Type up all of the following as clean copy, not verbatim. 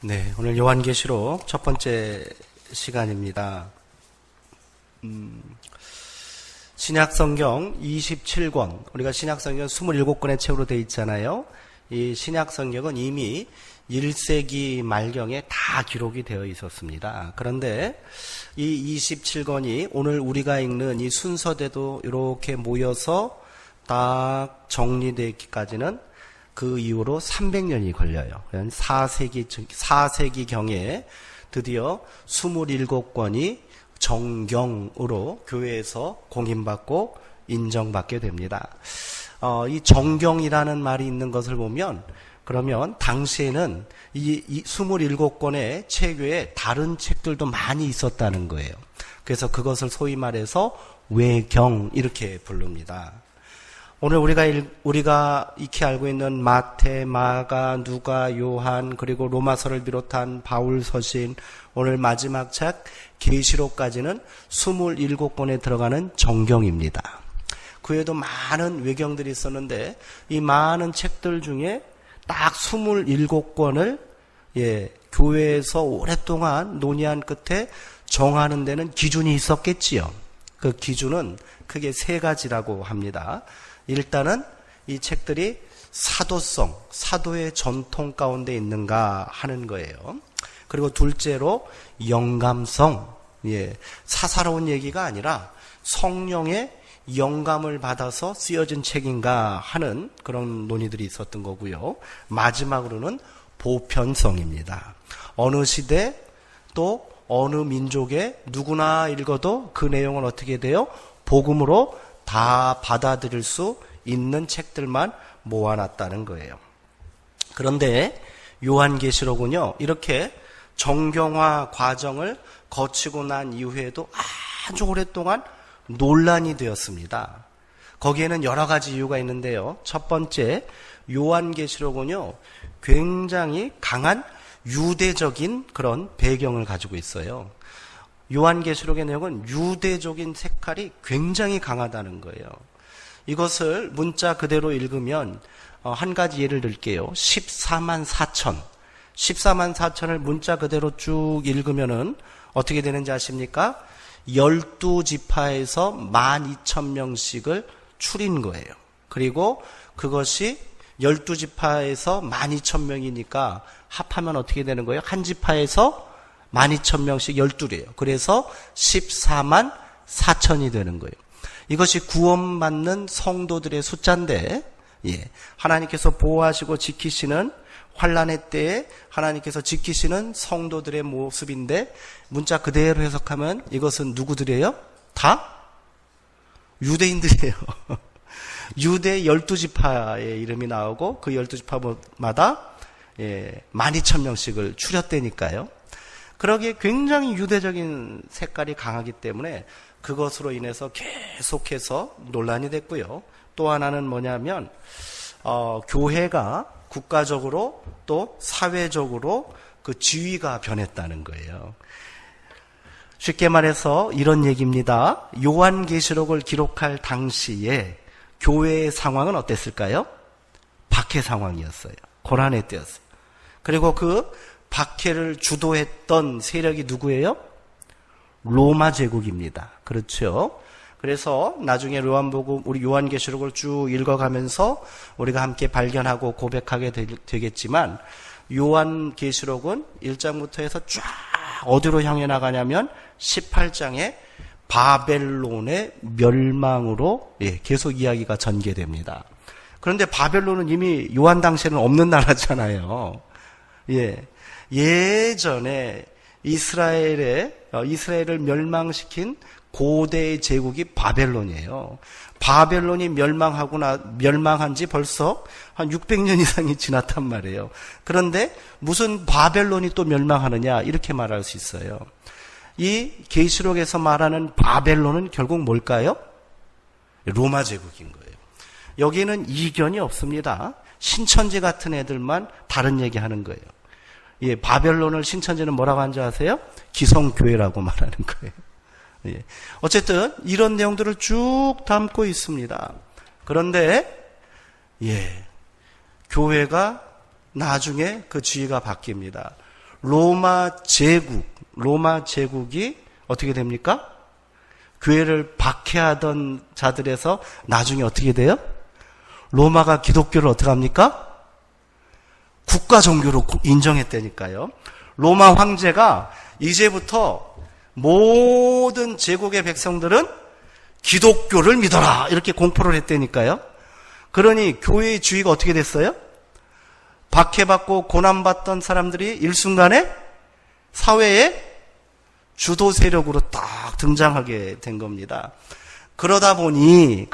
네, 오늘 요한계시록 첫 번째 시간입니다. 신약성경 27권, 우리가 신약성경 27권의 책으로 되어 있잖아요. 이 신약성경은 이미 1세기 말경에 다 기록이 되어 있었습니다. 그런데 이 27권이 오늘 우리가 읽는 이 순서대로 이렇게 모여서 딱 정리되기까지는 그 이후로 300년이 걸려요. 4세기경에 드디어 27권이 정경으로 교회에서 공인받고 인정받게 됩니다. 이 정경이라는 말이 있는 것을 보면, 그러면 당시에는 이 27권의 책 외에 다른 책들도 많이 있었다는 거예요. 그래서 그것을 소위 말해서 외경 이렇게 부릅니다. 오늘 우리가 익히 알고 있는 마태, 마가, 누가, 요한, 그리고 로마서를 비롯한 바울 서신, 오늘 마지막 책 계시록까지는 27권에 들어가는 정경입니다. 그 외에도 많은 외경들이 있었는데 이 많은 책들 중에 딱 27권을 교회에서 오랫동안 논의한 끝에 정하는 데는 기준이 있었겠지요. 그 기준은 크게 세 가지라고 합니다. 일단은 이 책들이 사도성, 사도의 전통 가운데 있는가 하는 거예요. 그리고 둘째로 영감성, 사사로운 얘기가 아니라 성령의 영감을 받아서 쓰여진 책인가 하는 그런 논의들이 있었던 거고요. 마지막으로는 보편성입니다. 어느 시대 또 어느 민족에 누구나 읽어도 그 내용은 어떻게 돼요? 복음으로 다 받아들일 수 있는 책들만 모아놨다는 거예요. 그런데 요한계시록은요, 이렇게 정경화 과정을 거치고 난 이후에도 아주 오랫동안 논란이 되었습니다. 거기에는 여러 가지 이유가 있는데요. 첫 번째, 요한계시록은요, 굉장히 강한 유대적인 그런 배경을 가지고 있어요. 요한계시록의 내용은 유대적인 색깔이 굉장히 강하다는 거예요. 이것을 문자 그대로 읽으면 한 가지 예를 들게요. 14만 4천을 문자 그대로 쭉 읽으면은 어떻게 되는지 아십니까? 12지파에서 12,000명씩을 추린 거예요. 그리고 그것이 12지파에서 12,000명이니까 합하면 어떻게 되는 거예요? 한 지파에서 12,000명씩 12래요. 그래서 14만 4천이 되는 거예요. 이것이 구원받는 성도들의 숫자인데, 하나님께서 보호하시고 지키시는 환난의 때에 하나님께서 지키시는 성도들의 모습인데, 문자 그대로 해석하면 이것은 누구들이에요? 다 유대인들이에요. 유대 12지파의 이름이 나오고 그 12지파마다 12,000명씩을 추렸다니까요. 그러기에 굉장히 유대적인 색깔이 강하기 때문에 그것으로 인해서 계속해서 논란이 됐고요. 또 하나는 뭐냐면 교회가 국가적으로 또 사회적으로 그 지위가 변했다는 거예요. 쉽게 말해서 이런 얘기입니다. 요한계시록을 기록할 당시에 교회의 상황은 어땠을까요? 박해 상황이었어요. 고난의 때였어요. 그리고 그 박해를 주도했던 세력이 누구예요? 로마 제국입니다. 그렇죠? 그래서 나중에 우리 요한계시록을 쭉 읽어가면서 우리가 함께 발견하고 고백하게 되겠지만, 요한계시록은 1장부터 해서 쫙 어디로 향해 나가냐면 18장에 바벨론의 멸망으로 계속 이야기가 전개됩니다. 그런데 바벨론은 이미 요한 당시에는 없는 나라잖아요. 예전에 이스라엘을 멸망시킨 고대의 제국이 바벨론이에요. 바벨론이 멸망한 지 벌써 한 600년 이상이 지났단 말이에요. 그런데 무슨 바벨론이 또 멸망하느냐, 이렇게 말할 수 있어요. 이 계시록에서 말하는 바벨론은 결국 뭘까요? 로마 제국인 거예요. 여기는 이견이 없습니다. 신천지 같은 애들만 다른 얘기 하는 거예요. 바벨론을 신천지는 뭐라고 하는지 아세요? 기성교회라고 말하는 거예요. 어쨌든 이런 내용들을 쭉 담고 있습니다. 그런데 교회가 나중에 그 지위가 바뀝니다. 로마 제국이 어떻게 됩니까? 교회를 박해하던 자들에서 나중에 어떻게 돼요? 로마가 기독교를 어떻게 합니까? 국가 종교로 인정했다니까요. 로마 황제가 이제부터 모든 제국의 백성들은 기독교를 믿어라 이렇게 공포를 했다니까요. 그러니 교회의 주의가 어떻게 됐어요? 박해받고 고난받던 사람들이 일순간에 사회에 주도 세력으로 딱 등장하게 된 겁니다. 그러다 보니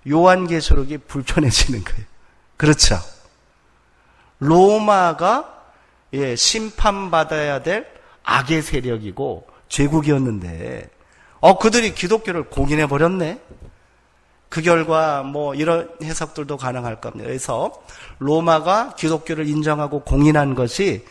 요한계시록이 불편해지는 거예요. 그렇죠? 로마가 심판받아야 될 악의 세력이고 제국이었는데 그들이 기독교를 공인해 버렸네. 그 결과 이런 해석들도 가능할 겁니다. 그래서 로마가 기독교를 인정하고 공인한 것이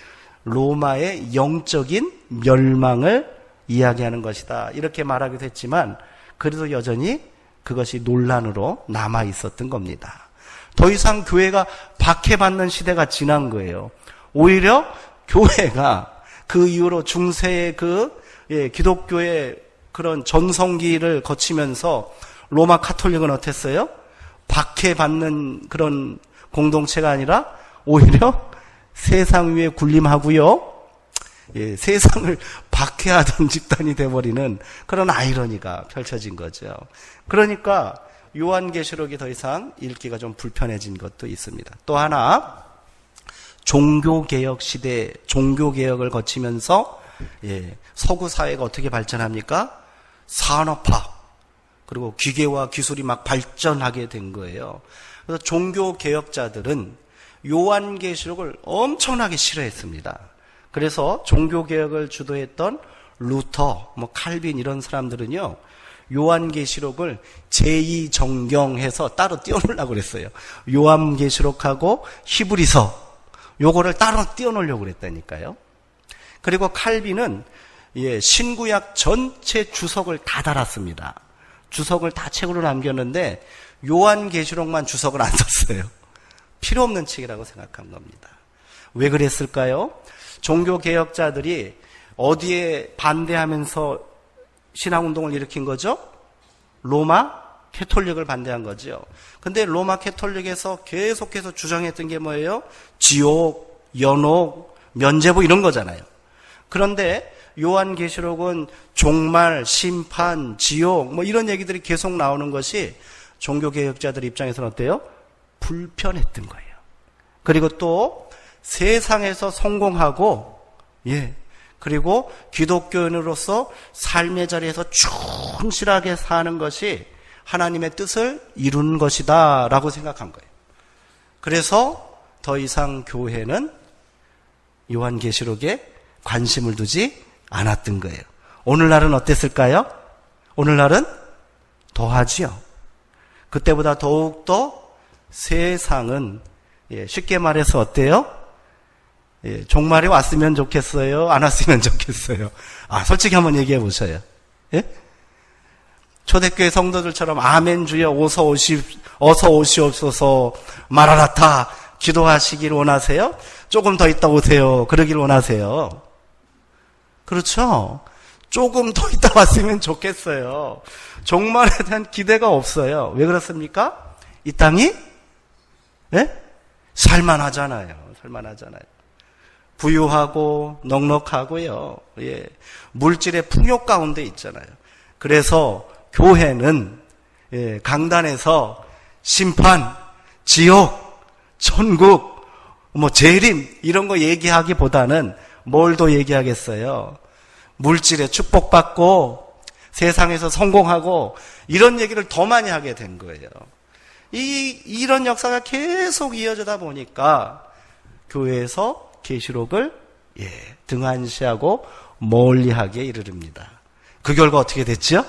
로마의 영적인 멸망을 이야기하는 것이다. 이렇게 말하기도 했지만 그래도 여전히 그것이 논란으로 남아 있었던 겁니다. 더 이상 교회가 박해받는 시대가 지난 거예요. 오히려 교회가 그 이후로 중세의 기독교의 그런 전성기를 거치면서 로마 카톨릭은 어땠어요? 박해받는 그런 공동체가 아니라 오히려 세상 위에 군림하고요. 세상을 박해하던 집단이 돼버리는 그런 아이러니가 펼쳐진 거죠. 그러니까 요한계시록이 더 이상 읽기가 좀 불편해진 것도 있습니다. 또 하나, 종교개혁 시대, 종교개혁을 거치면서 서구 사회가 어떻게 발전합니까? 산업화, 그리고 기계와 기술이 막 발전하게 된 거예요. 그래서 종교개혁자들은 요한계시록을 엄청나게 싫어했습니다. 그래서 종교개혁을 주도했던 루터, 칼빈 이런 사람들은요, 요한계시록을 제2정경해서 따로 띄워놓으려고 그랬어요. 요한계시록하고 히브리서, 요거를 따로 띄워놓으려고 그랬다니까요. 그리고 칼빈은 신구약 전체 주석을 다 달았습니다. 주석을 다 책으로 남겼는데 요한계시록만 주석을 안 썼어요. 필요 없는 책이라고 생각한 겁니다. 왜 그랬을까요? 종교개혁자들이 어디에 반대하면서 신앙운동을 일으킨 거죠? 로마 캐톨릭을 반대한 거죠. 근데 로마 캐톨릭에서 계속해서 주장했던 게 뭐예요? 지옥, 연옥, 면죄부 이런 거잖아요. 그런데 요한계시록은 종말, 심판, 지옥 이런 얘기들이 계속 나오는 것이 종교개혁자들 입장에서는 어때요? 불편했던 거예요. 그리고 또 세상에서 성공하고 그리고 기독교인으로서 삶의 자리에서 충실하게 사는 것이 하나님의 뜻을 이루는 것이다 라고 생각한 거예요. 그래서 더 이상 교회는 요한계시록에 관심을 두지 않았던 거예요. 오늘날은 어땠을까요? 오늘날은 더하지요. 그때보다 더욱더 세상은 쉽게 말해서 어때요? 종말이 왔으면 좋겠어요? 안 왔으면 좋겠어요? 솔직히 한번 얘기해 보셔요. 초대교회 성도들처럼 아멘 주여 어서 오시옵소서 마라나타 기도하시길 원하세요? 조금 더 있다 오세요. 그러길 원하세요. 그렇죠? 조금 더 있다 왔으면 좋겠어요. 종말에 대한 기대가 없어요. 왜 그렇습니까? 이 땅이 살만하잖아요. 부유하고 넉넉하고요. 물질의 풍요 가운데 있잖아요. 그래서 교회는 강단에서 심판, 지옥, 천국, 재림 이런 거 얘기하기보다는 뭘 더 얘기하겠어요? 물질에 축복받고 세상에서 성공하고 이런 얘기를 더 많이 하게 된 거예요. 이런 역사가 계속 이어지다 보니까 교회에서 계시록을 등한시하고 멀리하게 이르릅니다. 그 결과 어떻게 됐죠?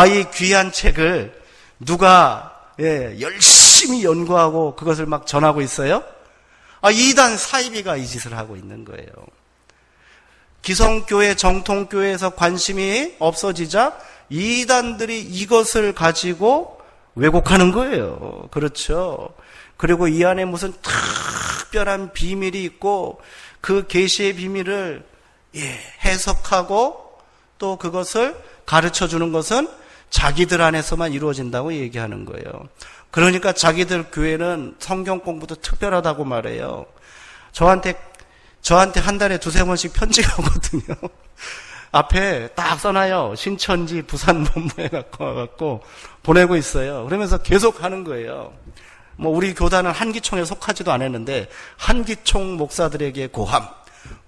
이 귀한 책을 누가 열심히 연구하고 그것을 막 전하고 있어요? 이단 사이비가 이 짓을 하고 있는 거예요. 기성교회, 정통교회에서 관심이 없어지자 이단들이 이것을 가지고 왜곡하는 거예요. 그렇죠. 그리고 이 안에 무슨 특별한 비밀이 있고 그 계시의 비밀을 해석하고 또 그것을 가르쳐 주는 것은 자기들 안에서만 이루어진다고 얘기하는 거예요. 그러니까 자기들 교회는 성경 공부도 특별하다고 말해요. 저한테 한 달에 2-3번씩 편지가 오거든요. 앞에 딱 써놔요. 신천지 부산 본부에 갖고 와갖고 보내고 있어요. 그러면서 계속 하는 거예요. 뭐 우리 교단은 한기총에 속하지도 않았는데 한기총 목사들에게 고함,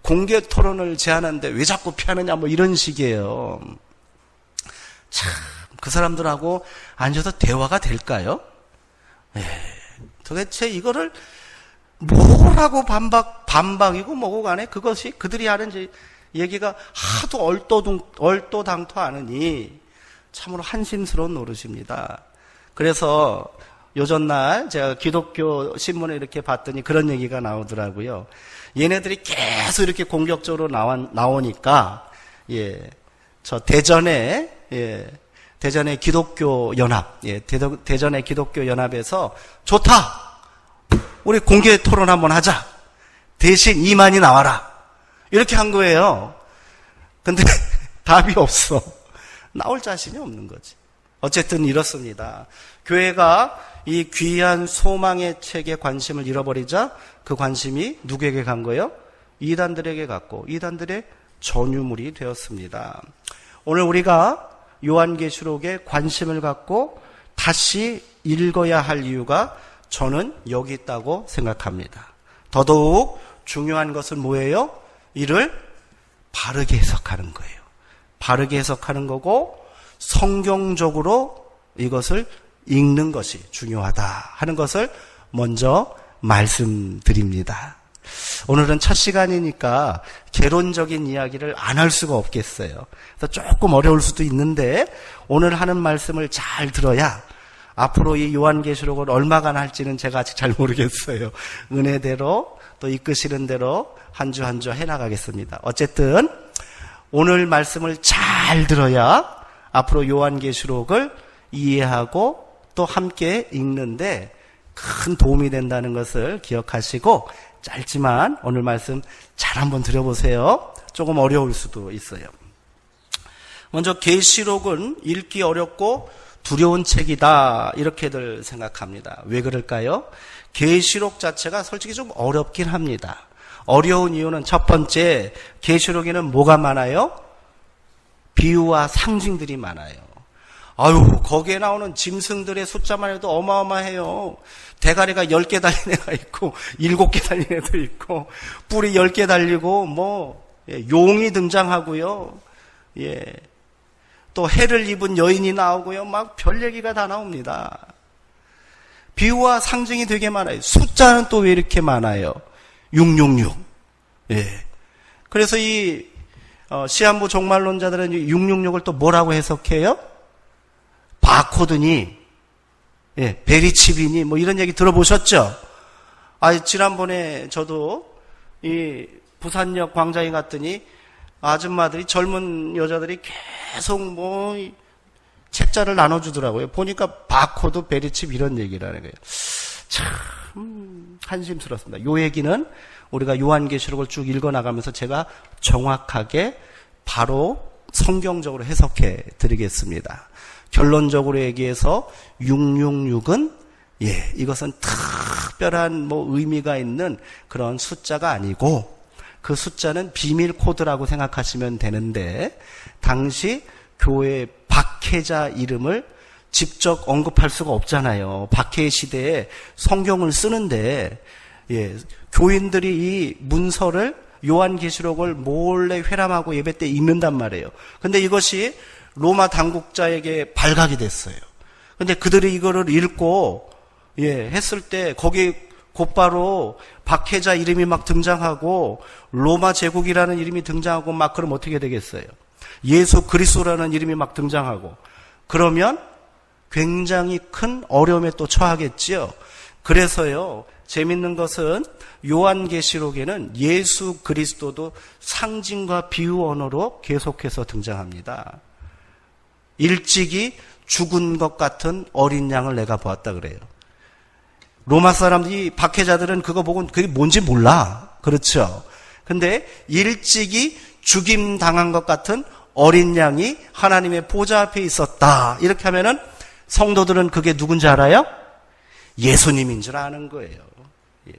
공개 토론을 제안하는데 왜 자꾸 피하느냐 뭐 이런 식이에요. 참, 그 사람들하고 앉아서 대화가 될까요? 도대체 이거를 뭐라고 반박이고 뭐고 간에 그것이 그들이 하는 얘기가 하도 얼토당토 하느니 참으로 한심스러운 노릇입니다. 그래서 요전날 제가 기독교 신문을 이렇게 봤더니 그런 얘기가 나오더라고요. 얘네들이 계속 이렇게 공격적으로 나오니까 저 대전의 기독교 연합, 대전의 기독교 연합에서 좋다. 우리 공개 토론 한번 하자. 대신 이만희 나와라. 이렇게 한 거예요. 근데 답이 없어. 나올 자신이 없는 거지. 어쨌든 이렇습니다. 교회가 이 귀한 소망의 책에 관심을 잃어버리자 그 관심이 누구에게 간 거예요? 이단들에게 갔고 이단들의 전유물이 되었습니다. 오늘 우리가 요한계시록에 관심을 갖고 다시 읽어야 할 이유가 저는 여기 있다고 생각합니다. 더더욱 중요한 것은 뭐예요? 이를 바르게 해석하는 거예요. 바르게 해석하는 거고 성경적으로 이것을 읽는 것이 중요하다 하는 것을 먼저 말씀드립니다. 오늘은 첫 시간이니까 개론적인 이야기를 안 할 수가 없겠어요. 그래서 조금 어려울 수도 있는데 오늘 하는 말씀을 잘 들어야 앞으로 이 요한계시록을 얼마간 할지는 제가 아직 잘 모르겠어요. 은혜대로 또 이끄시는 대로 한 주 한 주 해나가겠습니다. 어쨌든 오늘 말씀을 잘 들어야 앞으로 요한계시록을 이해하고 또 함께 읽는데 큰 도움이 된다는 것을 기억하시고 짧지만 오늘 말씀 잘 한번 들어보세요. 조금 어려울 수도 있어요. 먼저 계시록은 읽기 어렵고 두려운 책이다 이렇게들 생각합니다. 왜 그럴까요? 계시록 자체가 솔직히 좀 어렵긴 합니다. 어려운 이유는 첫 번째, 계시록에는 뭐가 많아요? 비유와 상징들이 많아요. 거기에 나오는 짐승들의 숫자만 해도 어마어마해요. 대가리가 10개 달린 애가 있고 7개 달린 애도 있고 뿔이 10개 달리고 용이 등장하고요. 또 해를 입은 여인이 나오고요. 막 별 얘기가 다 나옵니다. 비유와 상징이 되게 많아요. 숫자는 또 왜 이렇게 많아요? 666. 그래서 이 시한부 종말론자들은 666을 또 뭐라고 해석해요? 바코드니, 베리칩이니, 이런 얘기 들어보셨죠? 지난번에 저도 이 부산역 광장에 갔더니 아줌마들이, 젊은 여자들이 계속 책자를 나눠주더라고요. 보니까 바코드, 베리칩 이런 얘기를 하는 거예요. 참, 한심스럽습니다. 요 얘기는 우리가 요한계시록을 쭉 읽어나가면서 제가 정확하게 바로 성경적으로 해석해 드리겠습니다. 결론적으로 얘기해서 666은 이것은 특별한 의미가 있는 그런 숫자가 아니고 그 숫자는 비밀 코드라고 생각하시면 되는데 당시 교회의 박해자 이름을 직접 언급할 수가 없잖아요. 박해 시대에 성경을 쓰는데 교인들이 이 문서를 요한계시록을 몰래 회람하고 예배 때 읽는단 말이에요. 근데 이것이 로마 당국자에게 발각이 됐어요. 근데 그들이 이거를 읽고 했을 때 거기 곧바로 박해자 이름이 막 등장하고 로마 제국이라는 이름이 등장하고 막 그럼 어떻게 되겠어요? 예수 그리스도라는 이름이 막 등장하고 그러면 굉장히 큰 어려움에 또 처하겠지요. 그래서요, 재밌는 것은 요한계시록에는 예수 그리스도도 상징과 비유 언어로 계속해서 등장합니다. 일찍이 죽은 것 같은 어린 양을 내가 보았다 그래요. 로마 사람들이 박해자들은 그거 보고 그게 뭔지 몰라. 그렇죠. 근데 일찍이 죽임 당한 것 같은 어린 양이 하나님의 보좌 앞에 있었다. 이렇게 하면은 성도들은 그게 누군지 알아요? 예수님인 줄 아는 거예요. 예.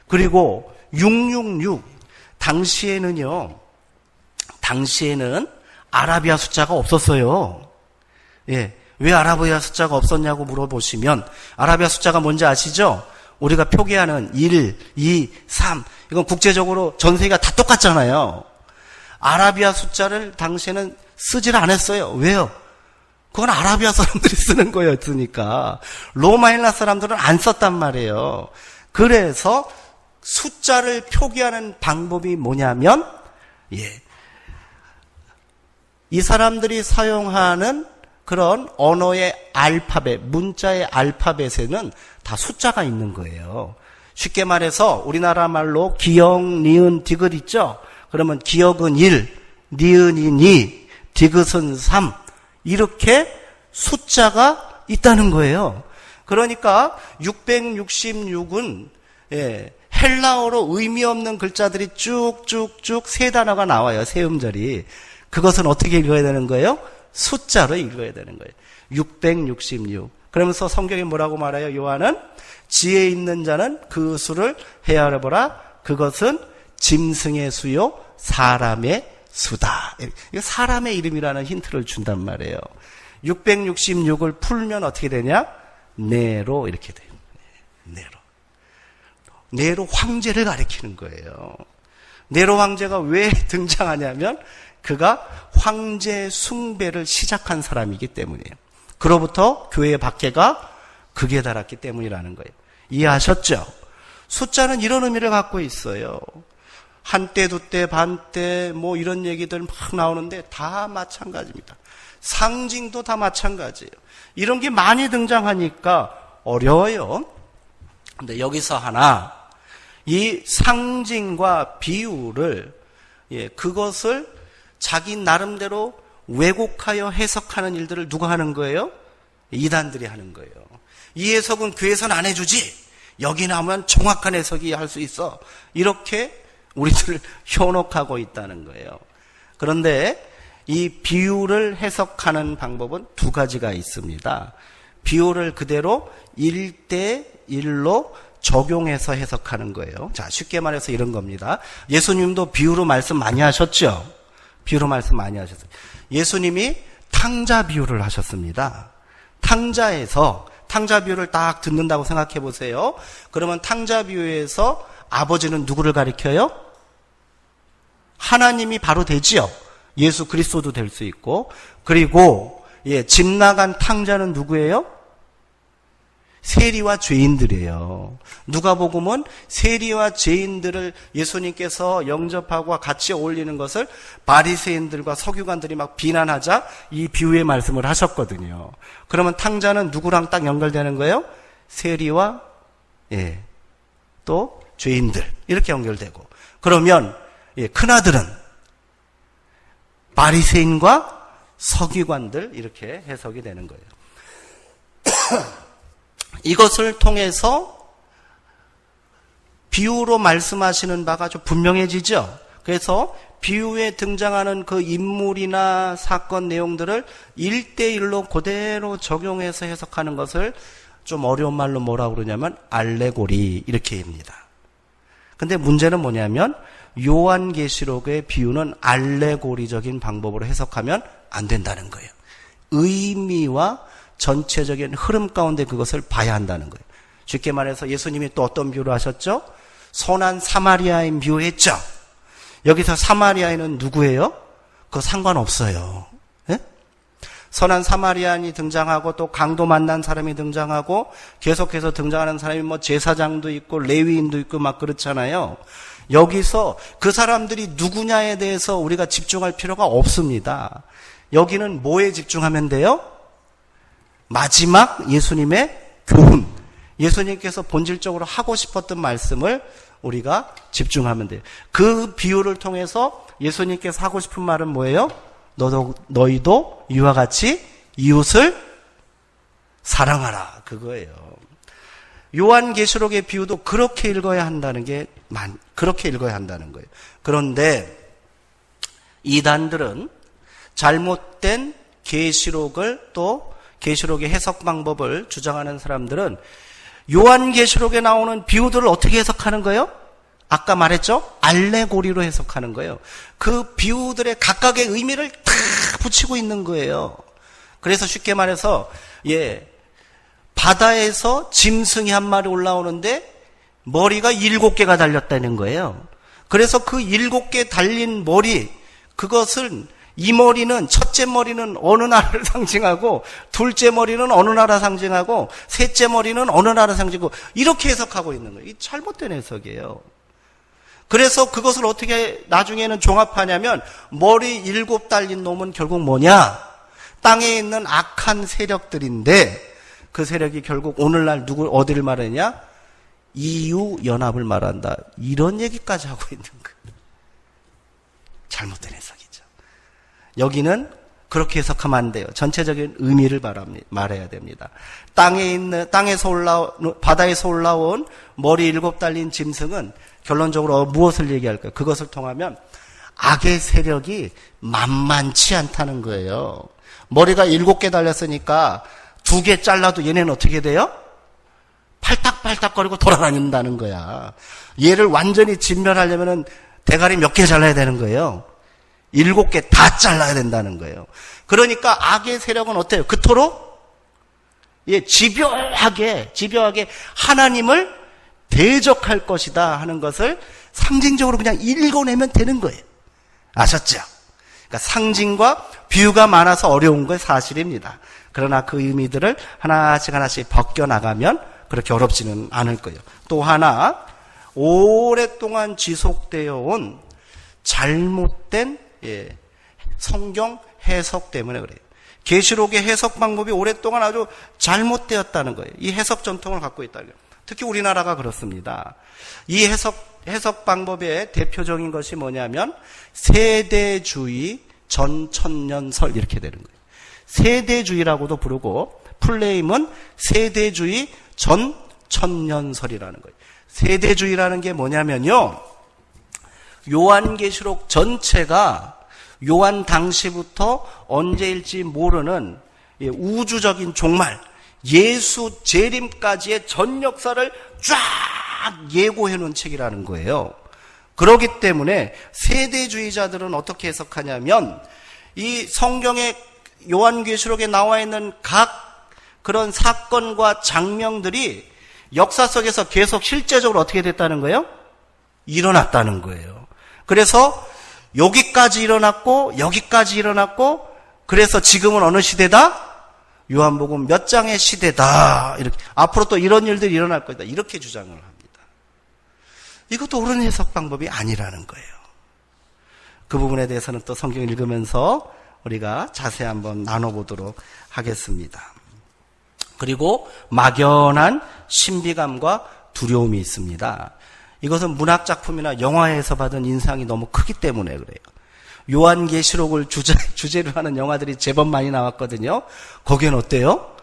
그리고 666 당시에는 아라비아 숫자가 없었어요. 예. 왜 아라비아 숫자가 없었냐고 물어보시면 아라비아 숫자가 뭔지 아시죠? 우리가 표기하는 1, 2, 3 이건 국제적으로 전 세계가 다 똑같잖아요. 아라비아 숫자를 당시에는 쓰질 않았어요. 왜요? 그건 아라비아 사람들이 쓰는 거였으니까. 로마 헬라 사람들은 안 썼단 말이에요. 그래서 숫자를 표기하는 방법이 뭐냐면 이 사람들이 사용하는 그런 언어의 알파벳, 문자의 알파벳에는 다 숫자가 있는 거예요. 쉽게 말해서 우리나라 말로 기역, 니은, 디귿 있죠? 그러면 기역은 1, 니은이 2, 디귿은 3 이렇게 숫자가 있다는 거예요. 그러니까 666은 헬라어로 의미 없는 글자들이 쭉쭉쭉 세 단어가 나와요. 세 음절이. 그것은 어떻게 읽어야 되는 거예요? 숫자로 읽어야 되는 거예요. 666. 그러면서 성경이 뭐라고 말해요? 요한은 지혜 있는 자는 그 수를 헤아려보라. 그것은 짐승의 수요 사람의 수다. 이거 사람의 이름이라는 힌트를 준단 말이에요. 666을 풀면 어떻게 되냐? 네로 이렇게 돼요. 네로 황제를 가리키는 거예요. 네로 황제가 왜 등장하냐면 그가 황제 숭배를 시작한 사람이기 때문이에요. 그로부터 교회의 박해가 극에 달았기 때문이라는 거예요. 이해하셨죠? 숫자는 이런 의미를 갖고 있어요. 한때, 두때, 반때 뭐 이런 얘기들 막 나오는데 다 마찬가지입니다. 상징도 다 마찬가지예요. 이런 게 많이 등장하니까 어려워요. 근데 여기서 하나 이 상징과 비유를 그것을 자기 나름대로 왜곡하여 해석하는 일들을 누가 하는 거예요? 이단들이 하는 거예요. 이 해석은 교회에서는 안 해주지. 여기 나오면 정확한 해석이 할 수 있어. 이렇게 우리들을 현혹하고 있다는 거예요. 그런데 이 비유를 해석하는 방법은 두 가지가 있습니다. 비유를 그대로 1대1로 적용해서 해석하는 거예요. 자, 쉽게 말해서 이런 겁니다. 예수님도 비유로 말씀 많이 하셨죠? 비유로 말씀 많이 하셨어요. 예수님이 탕자 비유를 하셨습니다. 탕자 비유를 딱 듣는다고 생각해 보세요. 그러면 탕자 비유에서 아버지는 누구를 가리켜요? 하나님이 바로 되지요. 예수 그리스도도 될 수 있고. 그리고 집 나간 탕자는 누구예요? 세리와 죄인들이에요. 누가복음은 세리와 죄인들을 예수님께서 영접하고 같이 어울리는 것을 바리새인들과 서기관들이 막 비난하자 이 비유의 말씀을 하셨거든요. 그러면 탕자는 누구랑 딱 연결되는 거예요? 세리와 또 죄인들 이렇게 연결되고. 그러면 큰아들은 바리새인과 서기관들 이렇게 해석이 되는 거예요. 이것을 통해서 비유로 말씀하시는 바가 좀 분명해지죠. 그래서 비유에 등장하는 그 인물이나 사건 내용들을 1대1로 그대로 적용해서 해석하는 것을 좀 어려운 말로 뭐라고 그러냐면 알레고리 이렇게 합니다. 근데 문제는 뭐냐면 요한계시록의 비유는 알레고리적인 방법으로 해석하면 안 된다는 거예요. 의미와 전체적인 흐름 가운데 그것을 봐야 한다는 거예요. 쉽게 말해서 예수님이 또 어떤 비유를 하셨죠? 선한 사마리아인 비유했죠. 여기서 사마리아인은 누구예요? 그거 상관없어요. 예? 선한 사마리아인이 등장하고 또 강도 만난 사람이 등장하고 계속해서 등장하는 사람이 뭐 제사장도 있고 레위인도 있고 막 그렇잖아요. 여기서 그 사람들이 누구냐에 대해서 우리가 집중할 필요가 없습니다. 여기는 뭐에 집중하면 돼요? 마지막 예수님의 교훈, 예수님께서 본질적으로 하고 싶었던 말씀을 우리가 집중하면 돼요. 그 비유를 통해서 예수님께서 하고 싶은 말은 뭐예요? 너희도 이와 같이 이웃을 사랑하라, 그거예요. 요한계시록의 비유도 그렇게 읽어야 한다는 거예요. 그런데 이단들은 잘못된 계시록을 또 계시록의 해석 방법을 주장하는 사람들은 요한계시록에 나오는 비유들을 어떻게 해석하는 거예요? 아까 말했죠? 알레고리로 해석하는 거예요. 그 비유들의 각각의 의미를 다 붙이고 있는 거예요. 그래서 쉽게 말해서 바다에서 짐승이 한 마리 올라오는데 머리가 7개가 달렸다는 거예요. 그래서 그 7개 달린 머리, 그것은 이 머리는, 첫째 머리는 어느 나라를 상징하고, 둘째 머리는 어느 나라 상징하고, 셋째 머리는 어느 나라 상징하고, 이렇게 해석하고 있는 거예요. 이 잘못된 해석이에요. 그래서 그것을 어떻게 나중에는 종합하냐면, 머리 7 달린 놈은 결국 뭐냐? 땅에 있는 악한 세력들인데, 그 세력이 결국 오늘날 어디를 말하냐? EU 연합을 말한다. 이런 얘기까지 하고 있는 거예요. 잘못된 해석이죠. 여기는 그렇게 해석하면 안 돼요. 전체적인 의미를 말해야 됩니다. 바다에서 올라온 머리 7 달린 짐승은 결론적으로 무엇을 얘기할까요? 그것을 통하면 악의 세력이 만만치 않다는 거예요. 머리가 7개 달렸으니까 2개 잘라도 얘네는 어떻게 돼요? 팔딱팔딱거리고 돌아다닌다는 거야. 얘를 완전히 진멸하려면 대가리 몇 개 잘라야 되는 거예요? 7개 다 잘라야 된다는 거예요. 그러니까 악의 세력은 어때요? 그토록 집요하게 하나님을 대적할 것이다 하는 것을 상징적으로 그냥 읽어내면 되는 거예요. 아셨죠? 그러니까 상징과 비유가 많아서 어려운 건 사실입니다. 그러나 그 의미들을 하나씩 벗겨나가면 그렇게 어렵지는 않을 거예요. 또 하나, 오랫동안 지속되어 온 잘못된 성경 해석 때문에 그래요. 계시록의 해석 방법이 오랫동안 아주 잘못되었다는 거예요. 이 해석 전통을 갖고 있다는 거예요. 특히 우리나라가 그렇습니다. 이 해석 방법의 대표적인 것이 뭐냐면 세대주의 전천년설 이렇게 되는 거예요. 세대주의라고도 부르고 풀네임은 세대주의 전천년설이라는 거예요. 세대주의라는 게 뭐냐면요. 요한계시록 전체가 요한 당시부터 언제일지 모르는 우주적인 종말, 예수 재림까지의 전 역사를 쫙 예고해 놓은 책이라는 거예요. 그렇기 때문에 세대주의자들은 어떻게 해석하냐면 이 성경의 요한계시록에 나와 있는 각 그런 사건과 장면들이 역사 속에서 계속 실제적으로 어떻게 됐다는 거예요? 일어났다는 거예요. 그래서 여기까지 일어났고 여기까지 일어났고 그래서 지금은 어느 시대다? 요한복음 몇 장의 시대다. 이렇게 앞으로 또 이런 일들이 일어날 거다. 이렇게 주장을 합니다. 이것도 옳은 해석 방법이 아니라는 거예요. 그 부분에 대해서는 또 성경을 읽으면서 우리가 자세히 한번 나눠보도록 하겠습니다. 그리고 막연한 신비감과 두려움이 있습니다. 이것은 문학작품이나 영화에서 받은 인상이 너무 크기 때문에 그래요. 요한계시록을 주제로 하는 영화들이 제법 많이 나왔거든요. 거기엔 어때요?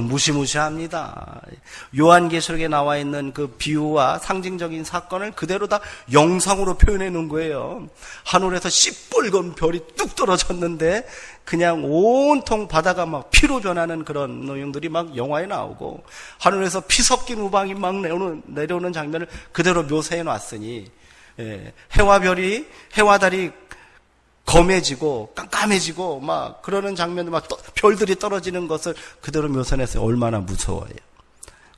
무시무시합니다. 요한계시록에 나와 있는 그 비유와 상징적인 사건을 그대로 다 영상으로 표현해 놓은 거예요. 하늘에서 시뻘건 별이 뚝 떨어졌는데 그냥 온통 바다가 막 피로 변하는 그런 내용들이 막 영화에 나오고 하늘에서 피 섞인 우박이 막 내려오는 장면을 그대로 묘사해 놨으니 해와 달이 검해지고 깜깜해지고 막 그러는 장면들 막 별들이 떨어지는 것을 그대로 묘사해서 얼마나 무서워요.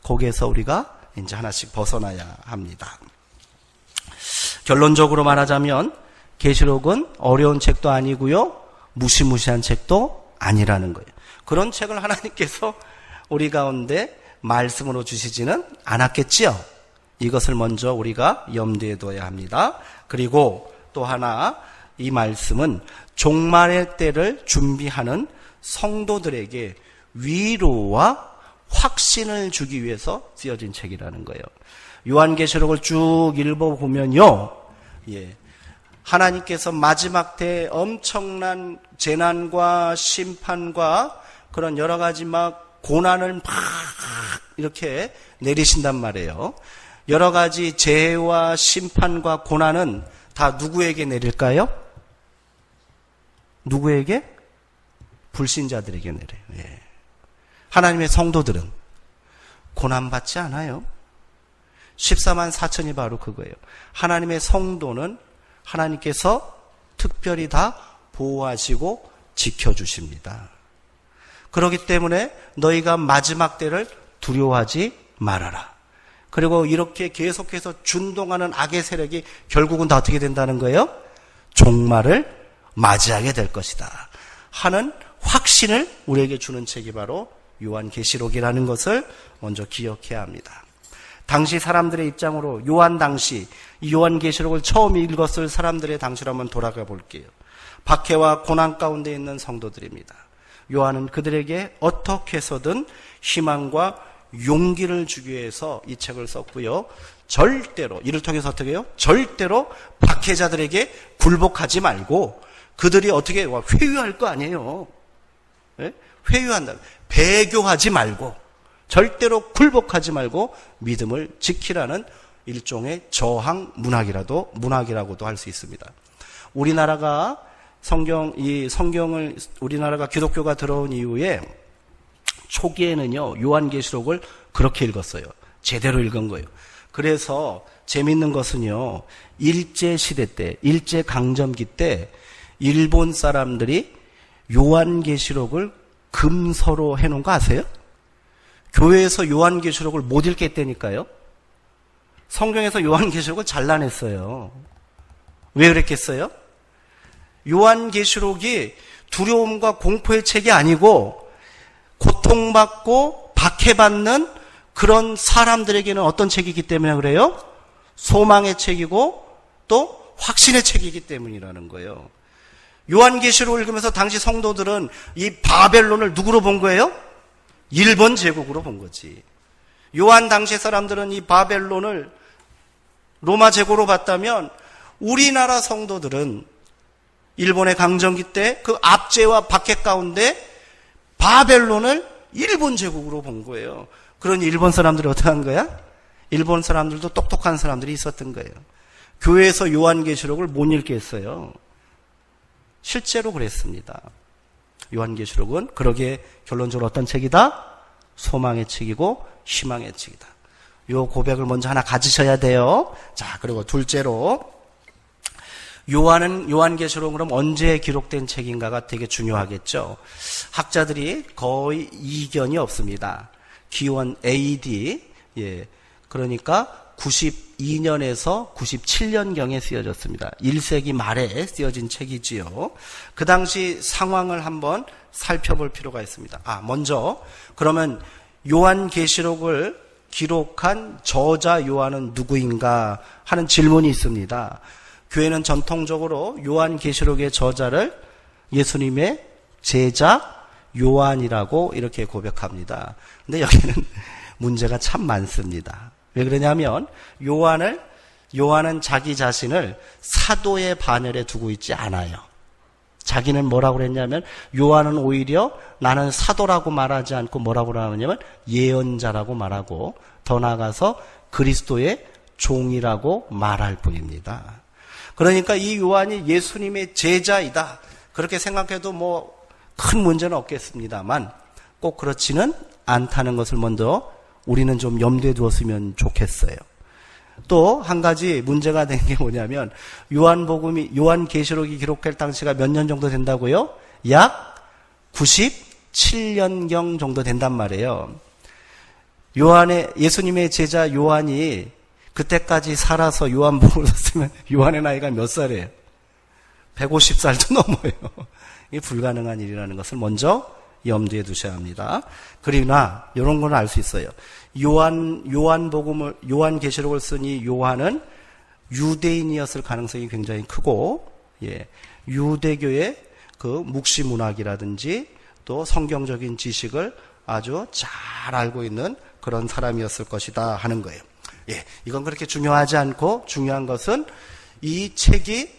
거기에서 우리가 이제 하나씩 벗어나야 합니다. 결론적으로 말하자면 계시록은 어려운 책도 아니고요. 무시무시한 책도 아니라는 거예요. 그런 책을 하나님께서 우리 가운데 말씀으로 주시지는 않았겠지요. 이것을 먼저 우리가 염두에 둬야 합니다. 그리고 또 하나 이 말씀은 종말의 때를 준비하는 성도들에게 위로와 확신을 주기 위해서 쓰여진 책이라는 거예요. 요한계시록을 쭉 읽어보면요. 하나님께서 마지막 때에 엄청난 재난과 심판과 그런 여러 가지 막 고난을 막 이렇게 내리신단 말이에요. 여러 가지 재해와 심판과 고난은 다 누구에게 내릴까요? 누구에게? 불신자들에게 내려요. 예. 하나님의 성도들은 고난받지 않아요. 14만 4천이 바로 그거예요. 하나님의 성도는 하나님께서 특별히 다 보호하시고 지켜주십니다. 그렇기 때문에 너희가 마지막 때를 두려워하지 말아라. 그리고 이렇게 계속해서 준동하는 악의 세력이 결국은 다 어떻게 된다는 거예요? 종말을 맞이하게 될 것이다 하는 확신을 우리에게 주는 책이 바로 요한계시록이라는 것을 먼저 기억해야 합니다. 당시 사람들의 입장으로 요한 당시 이 요한계시록을 처음 읽었을 사람들의 당시로 한번 돌아가 볼게요. 박해와 고난 가운데 있는 성도들입니다. 요한은 그들에게 어떻게 해서든 희망과 용기를 주기 위해서 이 책을 썼고요. 절대로 이를 통해서 어떻게 해요? 절대로 박해자들에게 굴복하지 말고 그들이 어떻게 회유할 거 아니에요. 네? 회유한다. 배교하지 말고 절대로 굴복하지 말고 믿음을 지키라는 일종의 저항 문학이라고도 할 수 있습니다. 우리나라가 성경을 우리나라가 기독교가 들어온 이후에 초기에는요, 요한계시록을 그렇게 읽었어요. 제대로 읽은 거예요. 그래서 재밌는 것은요, 일제시대 때, 일제강점기 때 일본 사람들이 요한계시록을 금서로 해놓은 거 아세요? 교회에서 요한계시록을 못 읽겠다니까요. 성경에서 요한계시록을 잘라냈어요. 왜 그랬겠어요? 요한계시록이 두려움과 공포의 책이 아니고 고통받고 박해받는 그런 사람들에게는 어떤 책이기 때문에 그래요? 소망의 책이고 또 확신의 책이기 때문이라는 거예요. 요한계시록을 읽으면서 당시 성도들은 이 바벨론을 누구로 본 거예요? 일본 제국으로 본 거지. 요한 당시 사람들은 이 바벨론을 로마 제국으로 봤다면 우리나라 성도들은 일본의 강점기 때 그 압제와 박해 가운데 바벨론을 일본 제국으로 본 거예요. 그러니 일본 사람들이 어떻게 한 거야? 일본 사람들도 똑똑한 사람들이 있었던 거예요. 교회에서 요한계시록을 못 읽게 했어요. 실제로 그랬습니다. 요한계시록은 그러기에 결론적으로 어떤 책이다? 소망의 책이고 희망의 책이다. 요 고백을 먼저 하나 가지셔야 돼요. 자, 그리고 둘째로 요한계시록은 그럼 언제 기록된 책인가가 되게 중요하겠죠. 학자들이 거의 이견이 없습니다. 기원 AD, 그러니까 92년에서 97년경에 쓰여졌습니다. 1세기 말에 쓰여진 책이지요. 그 당시 상황을 한번 살펴볼 필요가 있습니다. 먼저 그러면 요한계시록을 기록한 저자 요한은 누구인가 하는 질문이 있습니다. 교회는 전통적으로 요한계시록의 저자를 예수님의 제자 요한이라고 이렇게 고백합니다. 근데 여기는 문제가 참 많습니다. 왜 그러냐면 요한은 자기 자신을 사도의 반열에 두고 있지 않아요. 자기는 뭐라고 그랬냐면 요한은 오히려 나는 사도라고 말하지 않고 뭐라고 하냐면 예언자라고 말하고 더 나아가서 그리스도의 종이라고 말할 뿐입니다. 그러니까 이 요한이 예수님의 제자이다. 그렇게 생각해도 뭐 큰 문제는 없겠습니다만 꼭 그렇지는 않다는 것을 먼저 우리는 좀 염두에 두었으면 좋겠어요. 또 한 가지 문제가 된 게 뭐냐면 요한계시록이 기록할 당시가 몇 년 정도 된다고요? 약 97년경 정도 된단 말이에요. 예수님의 제자 요한이 그때까지 살아서 요한복음을 썼으면 요한의 나이가 몇 살이에요? 150살도 넘어요. 이게 불가능한 일이라는 것을 먼저 염두에 두셔야 합니다. 그러나 이런 건 알 수 있어요. 요한계시록을 쓴 이 요한은 유대인이었을 가능성이 굉장히 크고, 유대교의 그 묵시문학이라든지 또 성경적인 지식을 아주 잘 알고 있는 그런 사람이었을 것이다 하는 거예요. 이건 그렇게 중요하지 않고 중요한 것은 이 책이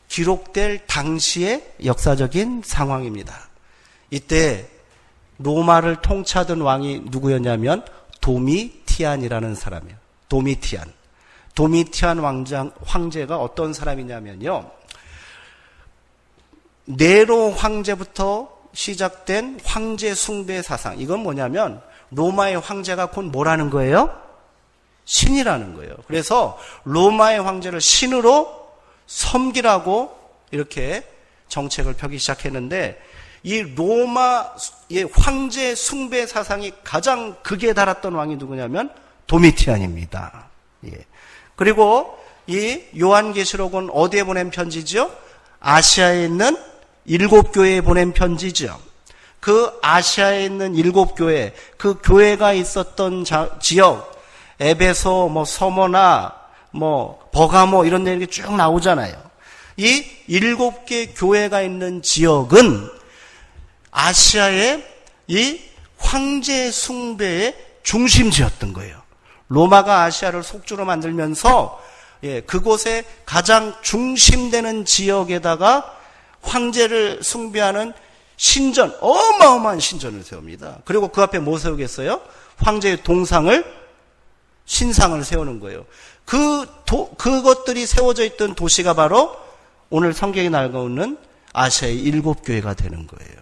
기록될 당시의 역사적인 상황입니다. 이때 로마를 통치하던 왕이 누구였냐면 도미티안이라는 사람이에요. 도미티안. 도미티안 황제가 어떤 사람이냐면요. 네로 황제부터 시작된 황제 숭배 사상. 이건 뭐냐면 로마의 황제가 곧 뭐라는 거예요? 신이라는 거예요. 그래서 로마의 황제를 신으로 섬기라고 이렇게 정책을 펴기 시작했는데 이 로마의 황제 숭배 사상이 가장 극에 달았던 왕이 누구냐면 도미티안입니다. 예. 그리고 이 요한계시록은 어디에 보낸 편지죠? 아시아에 있는 7교회에 보낸 편지죠. 그 아시아에 있는 7교회, 그 교회가 있었던 지역, 에베소, 서머나, 버가모 이런 내용이 쭉 나오잖아요. 이 7개 교회가 있는 지역은 아시아의 이 황제 숭배의 중심지였던 거예요. 로마가 아시아를 속주로 만들면서 그곳에 가장 중심되는 지역에다가 황제를 숭배하는 신전, 어마어마한 신전을 세웁니다. 그리고 그 앞에 뭐 세우겠어요? 황제의 신상을 세우는 거예요. 그것들이 세워져 있던 도시가 바로 오늘 성경이 나오는 아시아의 7교회가 되는 거예요.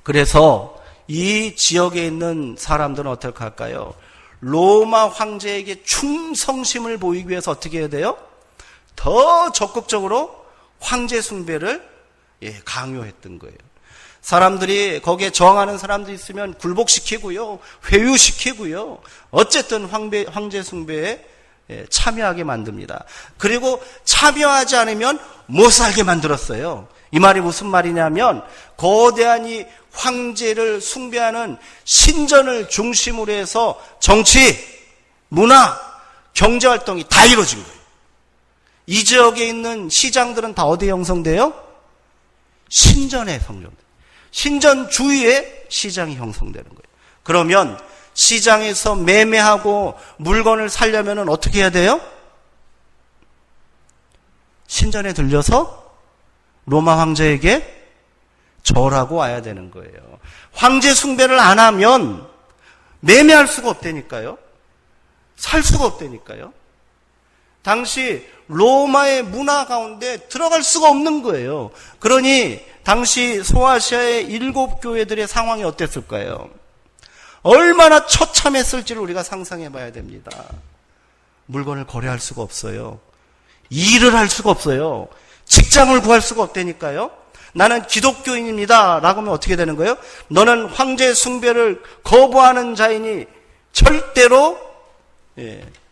그래서 이 지역에 있는 사람들은 어떻게 할까요? 로마 황제에게 충성심을 보이기 위해서 어떻게 해야 돼요? 더 적극적으로 황제 숭배를 강요했던 거예요. 사람들이 거기에 저항하는 사람들이 있으면 굴복시키고요, 회유시키고요. 어쨌든 황제 숭배에 참여하게 만듭니다. 그리고 참여하지 않으면 못 살게 만들었어요. 이 말이 무슨 말이냐면 거대한 이 황제를 숭배하는 신전을 중심으로 해서 정치, 문화, 경제활동이 다 이루어진 거예요. 이 지역에 있는 시장들은 다 어디에 형성돼요? 신전에 형성돼요. 신전 주위에 시장이 형성되는 거예요. 그러면 시장에서 매매하고 물건을 사려면 어떻게 해야 돼요? 신전에 들려서 로마 황제에게 절하고 와야 되는 거예요. 황제 숭배를 안 하면 매매할 수가 없다니까요. 살 수가 없다니까요. 당시 로마의 문화 가운데 들어갈 수가 없는 거예요. 그러니 당시 소아시아의 7교회들의 상황이 어땠을까요? 얼마나 처참했을지를 우리가 상상해 봐야 됩니다. 물건을 거래할 수가 없어요. 일을 할 수가 없어요. 직장을 구할 수가 없다니까요. 나는 기독교인입니다 라고 하면 어떻게 되는 거예요? 너는 황제 숭배를 거부하는 자이니 절대로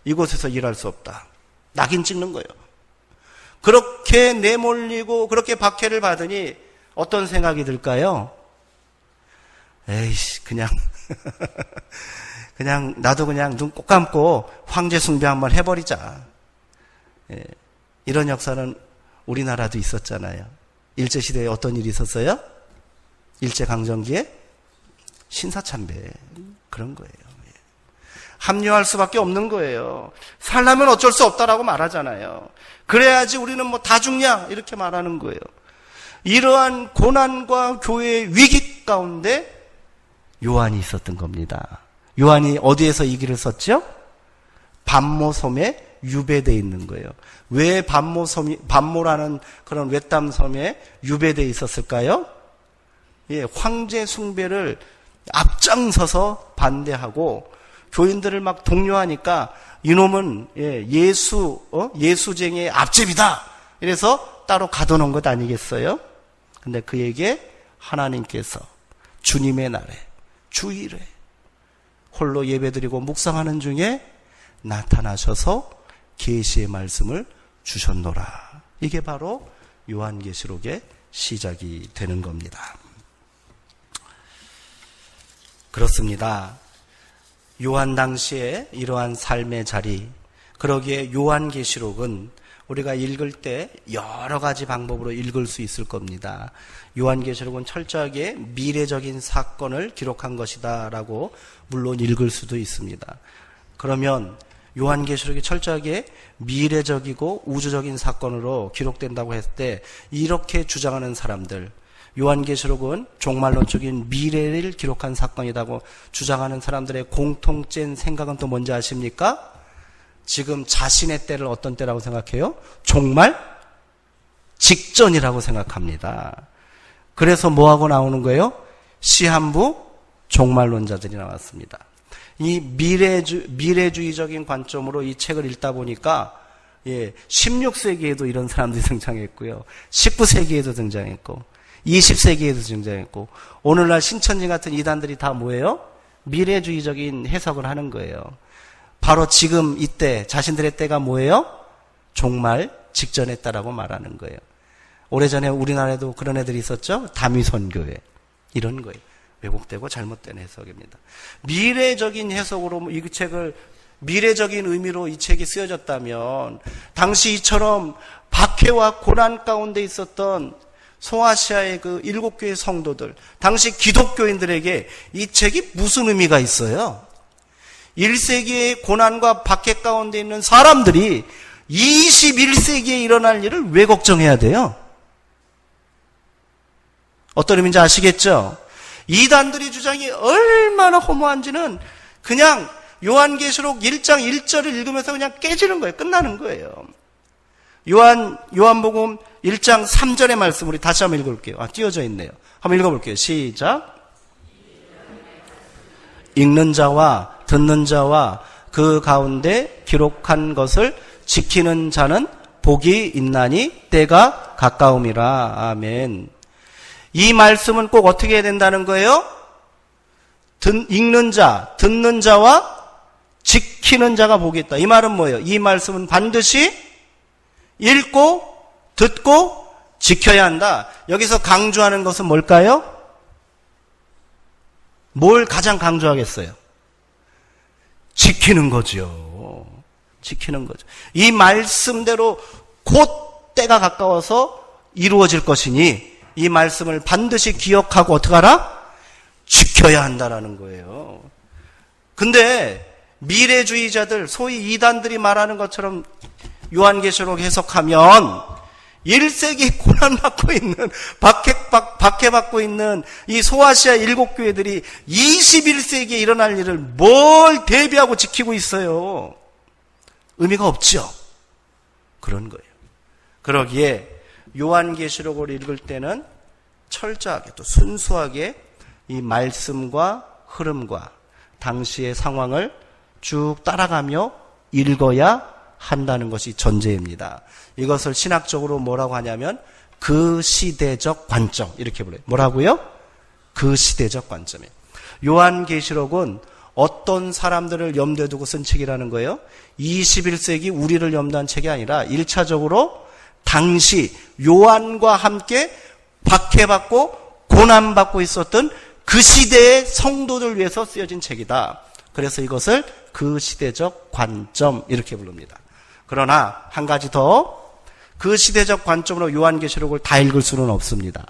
이곳에서 일할 수 없다. 낙인 찍는 거예요. 그렇게 내몰리고 그렇게 박해를 받으니 어떤 생각이 들까요? 에이씨, 그냥 나도 그냥 눈 꼭 감고 황제 숭배 한번 해버리자. 이런 역사는 우리나라도 있었잖아요. 일제시대에 어떤 일이 있었어요? 일제강점기에 신사참배. 그런 거예요. 합류할 수밖에 없는 거예요. 살려면 어쩔 수 없다라고 말하잖아요. 그래야지 우리는 뭐 다 죽냐? 이렇게 말하는 거예요. 이러한 고난과 교회의 위기 가운데 요한이 있었던 겁니다. 요한이 어디에서 이 길을 썼죠? 반모섬에 유배되어 있는 거예요. 왜 반모라는 그런 외딴 섬에 유배되어 있었을까요? 황제 숭배를 앞장서서 반대하고 교인들을 막 독려하니까 이놈은 예수쟁이의 앞집이다. 이래서 따로 가둬놓은 것 아니겠어요? 근데 그에게 하나님께서 주님의 날에 주일에 홀로 예배드리고 묵상하는 중에 나타나셔서 계시의 말씀을 주셨노라. 이게 바로 요한계시록의 시작이 되는 겁니다. 그렇습니다. 요한 당시에 이러한 삶의 자리, 그러기에 요한계시록은 우리가 읽을 때 여러 가지 방법으로 읽을 수 있을 겁니다. 요한계시록은 철저하게 미래적인 사건을 기록한 것이다 라고 물론 읽을 수도 있습니다. 그러면 요한계시록이 철저하게 미래적이고 우주적인 사건으로 기록된다고 했을 때 이렇게 주장하는 사람들, 요한계시록은 종말론적인 미래를 기록한 사건이라고 주장하는 사람들의 공통된 생각은 또 뭔지 아십니까? 지금 자신의 때를 어떤 때라고 생각해요? 종말 직전이라고 생각합니다. 그래서 뭐하고 나오는 거예요? 시한부 종말론자들이 나왔습니다. 이 미래주의적인 관점으로 이 책을 읽다 보니까 16세기에도 이런 사람들이 등장했고요. 19세기에도 등장했고 20세기에도 등장했고 오늘날 신천지 같은 이단들이 다 뭐예요? 미래주의적인 해석을 하는 거예요. 바로 지금 이때 자신들의 때가 뭐예요? 종말 직전했다라고 말하는 거예요. 오래전에 우리나라에도 그런 애들이 있었죠? 다미선교회 이런 거예요. 왜곡되고 잘못된 해석입니다. 미래적인 해석으로 이 책을 미래적인 의미로 이 책이 쓰여졌다면 당시 이처럼 박해와 고난 가운데 있었던 소아시아의 그 7교회 성도들, 당시 기독교인들에게 이 책이 무슨 의미가 있어요? 1세기의 고난과 박해 가운데 있는 사람들이 21세기에 일어날 일을 왜 걱정해야 돼요? 어떤 의미인지 아시겠죠? 이단들의 주장이 얼마나 허무한지는 그냥 요한계시록 1장 1절을 읽으면서 그냥 깨지는 거예요. 끝나는 거예요. 요한복음 1장 3절의 말씀 우리 다시 한번 읽어볼게요. 띄어져 있네요. 한번 읽어볼게요. 시작. 읽는 자와 듣는 자와 그 가운데 기록한 것을 지키는 자는 복이 있나니 때가 가까움이라. 아멘. 이 말씀은 꼭 어떻게 해야 된다는 거예요? 읽는 자, 듣는 자와 지키는 자가 복이 있다. 이 말은 뭐예요? 이 말씀은 반드시 읽고 듣고 지켜야 한다. 여기서 강조하는 것은 뭘까요? 뭘 가장 강조하겠어요? 지키는 거죠. 지키는 거죠. 이 말씀대로 곧 때가 가까워서 이루어질 것이니 이 말씀을 반드시 기억하고 어떻게 하라? 지켜야 한다라는 거예요. 근데 미래주의자들, 소위 이단들이 말하는 것처럼 요한계시록 해석하면 1세기 고난받고 있는, 박해받고 있는 이 소아시아 7교회들이 21세기에 일어날 일을 뭘 대비하고 지키고 있어요? 의미가 없죠. 그런 거예요. 그러기에 요한계시록을 읽을 때는 철저하게 또 순수하게 이 말씀과 흐름과 당시의 상황을 쭉 따라가며 읽어야 한다는 것이 전제입니다. 이것을 신학적으로 뭐라고 하냐면 그 시대적 관점 이렇게 불러요. 뭐라고요? 그 시대적 관점이에요. 요한계시록은 어떤 사람들을 염두에 두고 쓴 책이라는 거예요? 21세기 우리를 염두한 책이 아니라 1차적으로 당시 요한과 함께 박해받고 고난받고 있었던 그 시대의 성도들 위해서 쓰여진 책이다. 그래서 이것을 그 시대적 관점 이렇게 부릅니다. 그러나 한 가지 더, 그 시대적 관점으로 요한계시록을 다 읽을 수는 없습니다.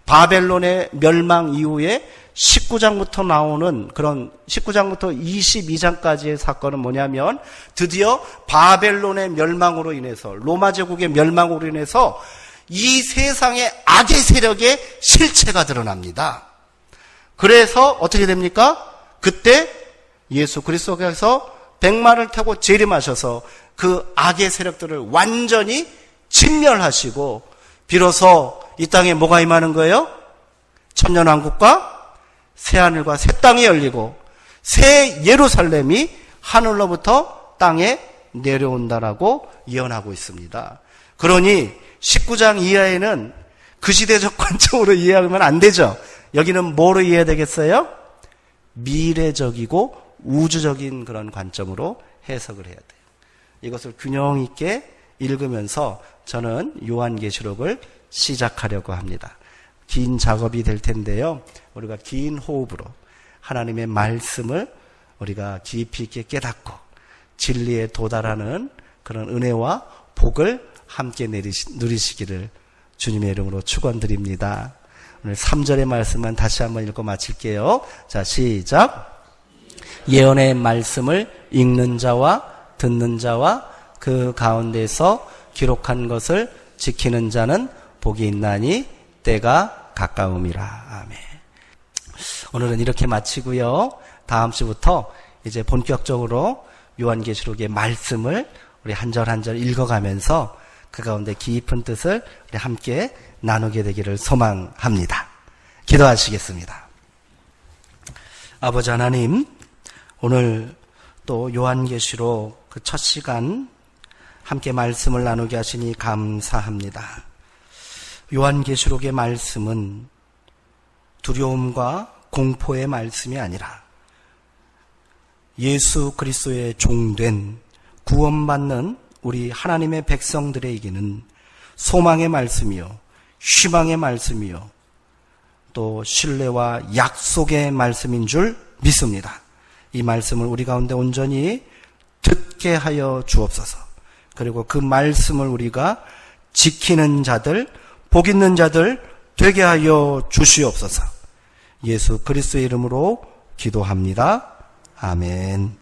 바벨론의 멸망 이후에 19장부터 나오는 그런 19장부터 22장까지의 사건은 뭐냐면 드디어 바벨론의 멸망으로 인해서, 로마 제국의 멸망으로 인해서 이 세상의 악의 세력의 실체가 드러납니다. 그래서 어떻게 됩니까? 그때 예수 그리스도께서 백마를 타고 재림하셔서 그 악의 세력들을 완전히 진멸하시고 비로소 이 땅에 뭐가 임하는 거예요? 천년왕국과 새하늘과 새 땅이 열리고 새 예루살렘이 하늘로부터 땅에 내려온다라고 예언하고 있습니다. 그러니 19장 이하에는 그 시대적 관점으로 이해하면 안 되죠. 여기는 뭐로 이해해야 되겠어요? 미래적이고 우주적인 그런 관점으로 해석을 해야 돼요. 이것을 균형 있게 읽으면서 저는 요한계시록을 시작하려고 합니다. 긴 작업이 될 텐데요. 우리가 긴 호흡으로 하나님의 말씀을 우리가 깊이 있게 깨닫고 진리에 도달하는 그런 은혜와 복을 함께 누리시기를 주님의 이름으로 축원드립니다. 오늘 3절의 말씀만 다시 한번 읽고 마칠게요. 자, 시작. 예언의 말씀을 읽는 자와 듣는 자와 그 가운데서 기록한 것을 지키는 자는 복이 있나니 때가 가까움이라. 아멘. 오늘은 이렇게 마치고요. 다음 주부터 이제 본격적으로 요한계시록의 말씀을 우리 한 절 한 절 읽어가면서 그 가운데 깊은 뜻을 우리 함께 나누게 되기를 소망합니다. 기도하시겠습니다. 아버지 하나님, 오늘 또 요한계시록 그 첫 시간 함께 말씀을 나누게 하시니 감사합니다. 요한계시록의 말씀은 두려움과 공포의 말씀이 아니라 예수 그리스도의 종된 구원받는 우리 하나님의 백성들에게는 소망의 말씀이요, 희망의 말씀이요, 또 신뢰와 약속의 말씀인 줄 믿습니다. 이 말씀을 우리 가운데 온전히 듣게 하여 주옵소서. 그리고 그 말씀을 우리가 지키는 자들, 복 있는 자들 되게 하여 주시옵소서. 예수 그리스도의 이름으로 기도합니다. 아멘.